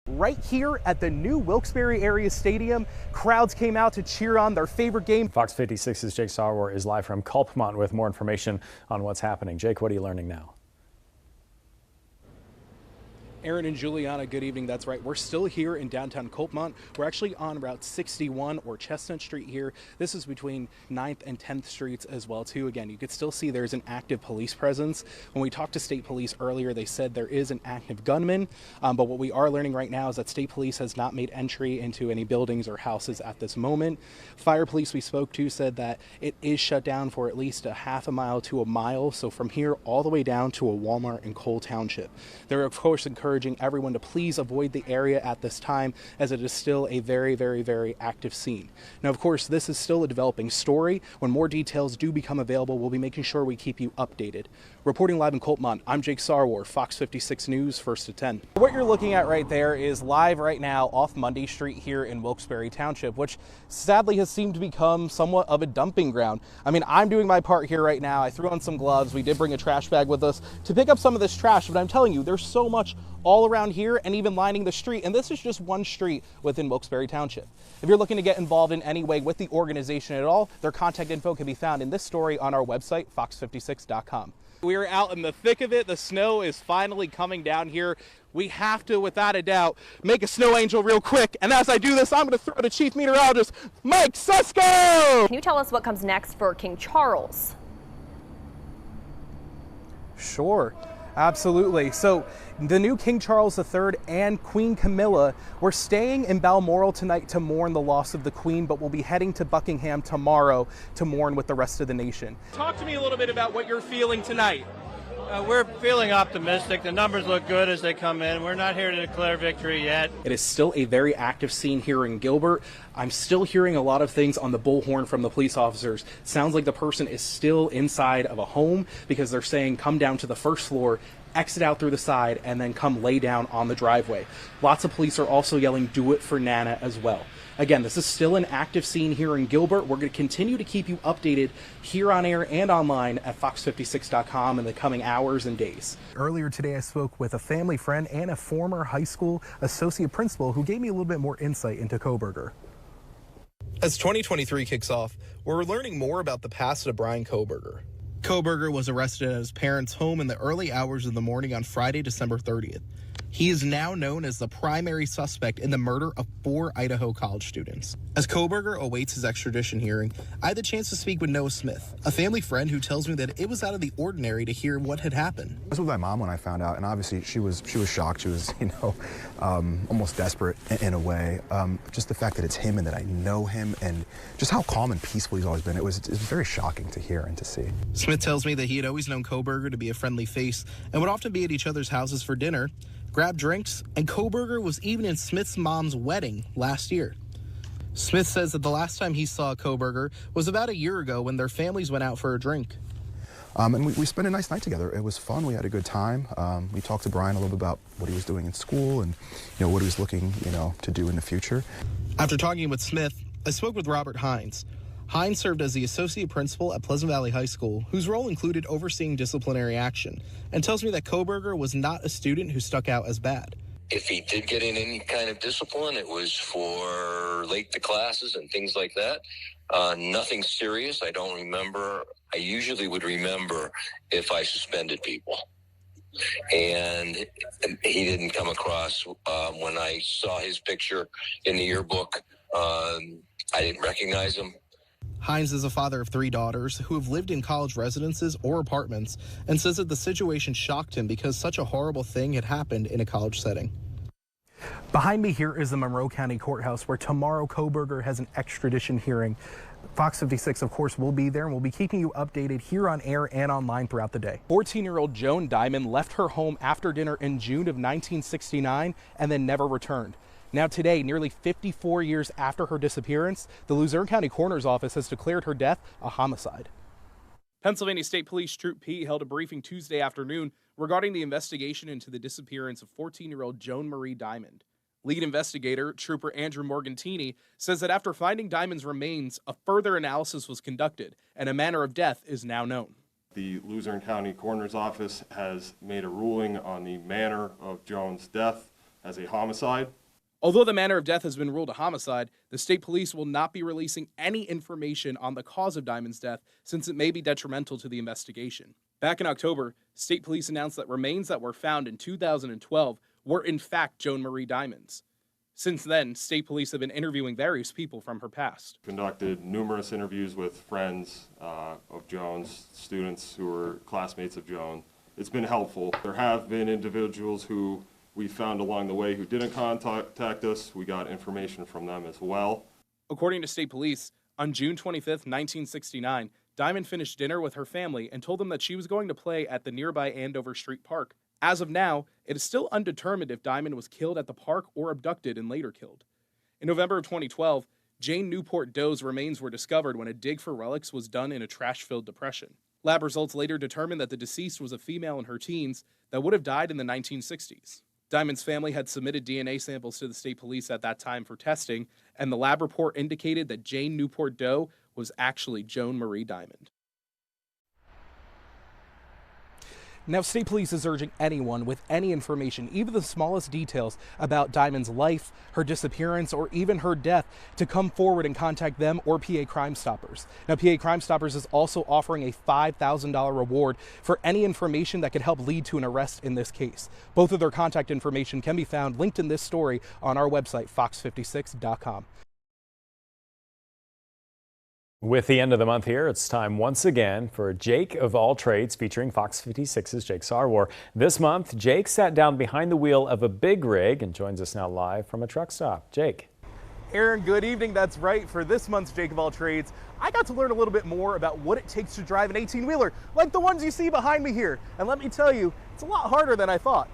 Right here at the new Wilkes-Barre area stadium, crowds came out to cheer on their favorite game. Fox 56's Jake Sarwar is live from Culpmont with more information on what's happening. Jake, what are you learning now? Aaron and Juliana, good evening. That's right. We're still here in downtown Culpmont. We're actually on Route 61 or Chestnut Street here. This is between 9th and 10th Streets as well, too. Again, you could still see there's an active police presence. When we talked to state police earlier, they said there is an active gunman. But what we are learning right now is that state police has not made entry into any buildings or houses at this moment. Fire police we spoke to said that it is shut down for at least a half a mile to a mile. So from here all the way down to a Walmart in Cole Township. They're, of course, encouraging everyone to please avoid the area at this time, as it is still a very active scene. Now, of course, this is still a developing story. When more details do become available, we'll be making sure we keep you updated. Reporting live in Culpmont, I'm Jake Sarwar, Fox 56 News, 1st to 10. What you're looking at right there is live right now off Monday Street here in Wilkes-Barre Township, which sadly has seemed to become somewhat of a dumping ground. I mean, I'm doing my part here right now. I threw on some gloves. We did bring a trash bag with us to pick up some of this trash, but I'm telling you, there's so much all around here and even lining the street. And this is just one street within Wilkes-Barre Township. If you're looking to get involved in any way with the organization at all, their contact info can be found in this story on our website, fox56.com. We are out in the thick of it. The snow is finally coming down here. We have to, without a doubt, make a snow angel real quick. And as I do this, I'm going to throw to Chief Meteorologist Mike Susko. Can you tell us what comes next for King Charles? Sure. Absolutely. So the new King Charles III and Queen Camilla were staying in Balmoral tonight to mourn the loss of the Queen, but will be heading to Buckingham tomorrow to mourn with the rest of the nation. Talk to me a little bit about what you're feeling tonight. We're feeling optimistic. The numbers look good as they come in. We're not here to declare victory yet. It is still a very active scene here in Gilbert. I'm still hearing a lot of things on the bullhorn from the police officers. Sounds like the person is still inside of a home because they're saying come down to the first floor, exit out through the side, and then come lay down on the driveway. Lots of police are also yelling, "Do it for Nana," as well. Again, this is still an active scene here in Gilbert. We're going to continue to keep you updated here on air and online at fox56.com in the coming hours and days. Earlier today, I spoke with a family friend and a former high school associate principal who gave me a little bit more insight into Kohberger. As 2023 kicks off, we're learning more about the past of Brian Kohberger. Kohberger was arrested at his parents' home in the early hours of the morning on Friday, December 30th. He is now known as the primary suspect in the murder of 4 Idaho college students. As Kohberger awaits his extradition hearing, I had the chance to speak with Noah Smith, a family friend who tells me that it was out of the ordinary to hear what had happened. I was with my mom when I found out, and obviously she was shocked. She was, almost desperate in a way. Just the fact that it's him and that I know him, and just how calm and peaceful he's always been. It was very shocking to hear and to see. Smith tells me that he had always known Kohberger to be a friendly face and would often be at each other's houses for dinner, grab drinks, and Kohberger was even in Smith's mom's wedding last year. Smith says that the last time he saw Kohberger was about a year ago when their families went out for a drink. And we spent a nice night together. It was fun. We had a good time. We talked to Brian a little bit about what he was doing in school and what he was looking to do in the future. After talking with Smith, I spoke with Robert Hines. Hines served as the associate principal at Pleasant Valley High School, whose role included overseeing disciplinary action, and tells me that Kohberger was not a student who stuck out as bad. If he did get in any kind of discipline, it was for late to classes and things like that. Nothing serious. I don't remember. I usually would remember if I suspended people. And he didn't come across, when I saw his picture in the yearbook, I didn't recognize him. Hines is a father of 3 daughters who have lived in college residences or apartments and says that the situation shocked him because such a horrible thing had happened in a college setting. Behind me here is the Monroe County Courthouse, where tomorrow Kohberger has an extradition hearing. Fox 56, of course, will be there, and we'll be keeping you updated here on air and online throughout the day. 14-year-old Joan Diamond left her home after dinner in June of 1969 and then never returned. Now today, nearly 54 years after her disappearance, the Luzerne County Coroner's Office has declared her death a homicide. Pennsylvania State Police Troop P held a briefing Tuesday afternoon regarding the investigation into the disappearance of 14-year-old Joan Marie Diamond. Lead investigator, Trooper Andrew Morgantini, says that after finding Diamond's remains, a further analysis was conducted and a manner of death is now known. The Luzerne County Coroner's Office has made a ruling on the manner of Joan's death. as a homicide. Although the manner of death has been ruled a homicide, the state police will not be releasing any information on the cause of Diamond's death since it may be detrimental to the investigation. Back in October, state police announced that remains that were found in 2012 were in fact Joan Marie Diamond's. Since then, state police have been interviewing various people from her past. Conducted numerous interviews with friends of Joan's, students who were classmates of Joan. It's been helpful. There have been individuals who we found along the way who didn't contact us. We got information from them as well. According to state police, on June 25th, 1969, Diamond finished dinner with her family and told them that she was going to play at the nearby Andover Street Park. As of now, it is still undetermined if Diamond was killed at the park or abducted and later killed. In November of 2012, Jane Newport Doe's remains were discovered when a dig for relics was done in a trash-filled depression. Lab results later determined that the deceased was a female in her teens that would have died in the 1960s. Diamond's family had submitted DNA samples to the state police at that time for testing, and the lab report indicated that Jane Newport Doe was actually Joan Marie Diamond. Now, state police is urging anyone with any information, even the smallest details about Diamond's life, her disappearance, or even her death, to come forward and contact them or PA Crime Stoppers. Now, PA Crime Stoppers is also offering a $5,000 reward for any information that could help lead to an arrest in this case. Both of their contact information can be found linked in this story on our website, fox56.com. With the end of the month here, it's time once again for Jake of All Trades, featuring Fox 56's Jake Sarwar. This month, Jake sat down behind the wheel of a big rig and joins us now live from a truck stop. Jake. Aaron, good evening. That's right. For this month's Jake of All Trades, I got to learn a little bit more about what it takes to drive an 18-wheeler, like the ones you see behind me here. And let me tell you, it's a lot harder than I thought.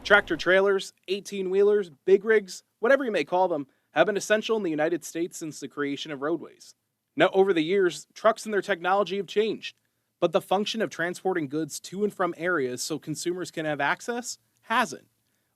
Tractor trailers, 18-wheelers, big rigs, whatever you may call them, have been essential in the United States since the creation of roadways. Now, over the years, trucks and their technology have changed, but the function of transporting goods to and from areas so consumers can have access hasn't.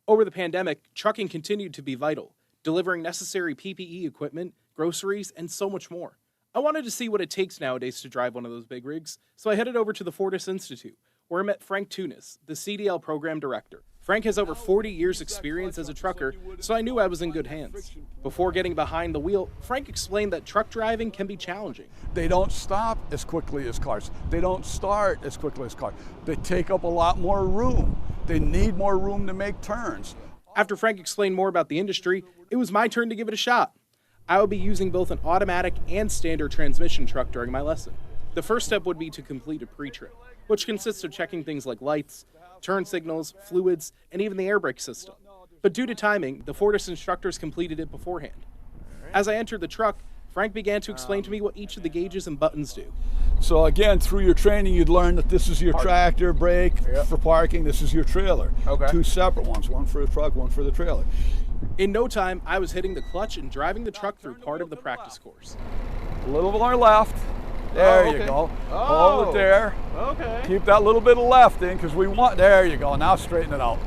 Over the pandemic, trucking continued to be vital, delivering necessary PPE equipment, groceries, and so much more. I wanted to see what it takes nowadays to drive one of those big rigs, so I headed over to the Fortis Institute, where I met Frank Tunis, the CDL program director. Frank has over 40 years experience as a trucker, so I knew I was in good hands. Before getting behind the wheel, Frank explained that truck driving can be challenging. They don't stop as quickly as cars. They don't start as quickly as cars. They take up a lot more room. They need more room to make turns. After Frank explained more about the industry, it was my turn to give it a shot. I will be using both an automatic and standard transmission truck during my lesson. The first step would be to complete a pre-trip, which consists of checking things like lights, turn signals, fluids, and even the air brake system. But due to timing, the Fortis instructors completed it beforehand. As I entered the truck, Frank began to explain to me what each of the gauges and buttons do. So again, through your training, you'd learn that this is your tractor brake for parking, this is your trailer. Okay. Two separate ones, one for the truck, one for the trailer. In no time, I was hitting the clutch and driving the truck through part of the practice course. A little more left. There you go. Hold it there. Okay. Keep that little bit of left in because we want, there you go. Now straighten it out.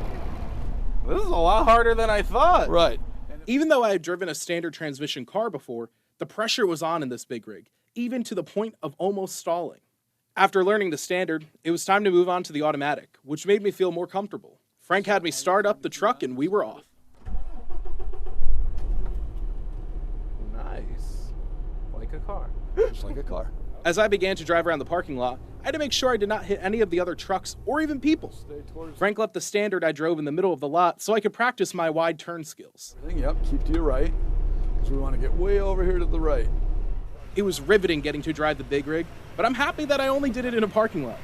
This is a lot harder than I thought. Right. Even though I had driven a standard transmission car before, the pressure was on in this big rig, even to the point of almost stalling. After learning the standard, it was time to move on to the automatic, which made me feel more comfortable. Frank had me start up the truck and we were off. Nice. Like a car. Just like a car. As I began to drive around the parking lot, I had to make sure I did not hit any of the other trucks or even people. Frank left the standard I drove in the middle of the lot so I could practice my wide turn skills. Yep, keep to your right, because we want to get way over here to the right. It was riveting getting to drive the big rig, but I'm happy that I only did it in a parking lot,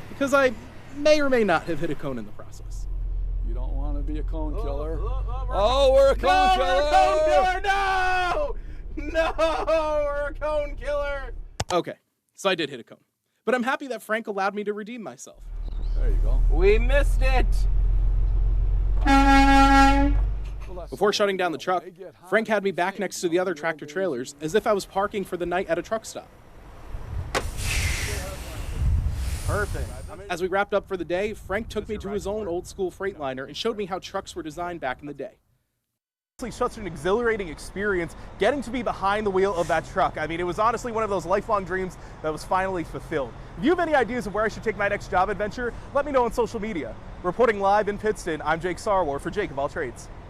because I may or may not have hit a cone in the process. You don't want to be a cone killer. Oh, we're a cone killer! We're a cone killer! No! No, we're a cone killer! Okay, so I did hit a cone. But I'm happy that Frank allowed me to redeem myself. There you go. We missed it! Before shutting down the truck, Frank had me back next to the other tractor trailers as if I was parking for the night at a truck stop. Perfect. As we wrapped up for the day, Frank took me to his own old school Freightliner and showed me how trucks were designed back in the day. Such an exhilarating experience getting to be behind the wheel of that truck. I mean, it was honestly one of those lifelong dreams that was finally fulfilled. If you have any ideas of where I should take my next job adventure, let me know on social media. Reporting live in Pittston, I'm Jake Sarwar for Jake of All Trades.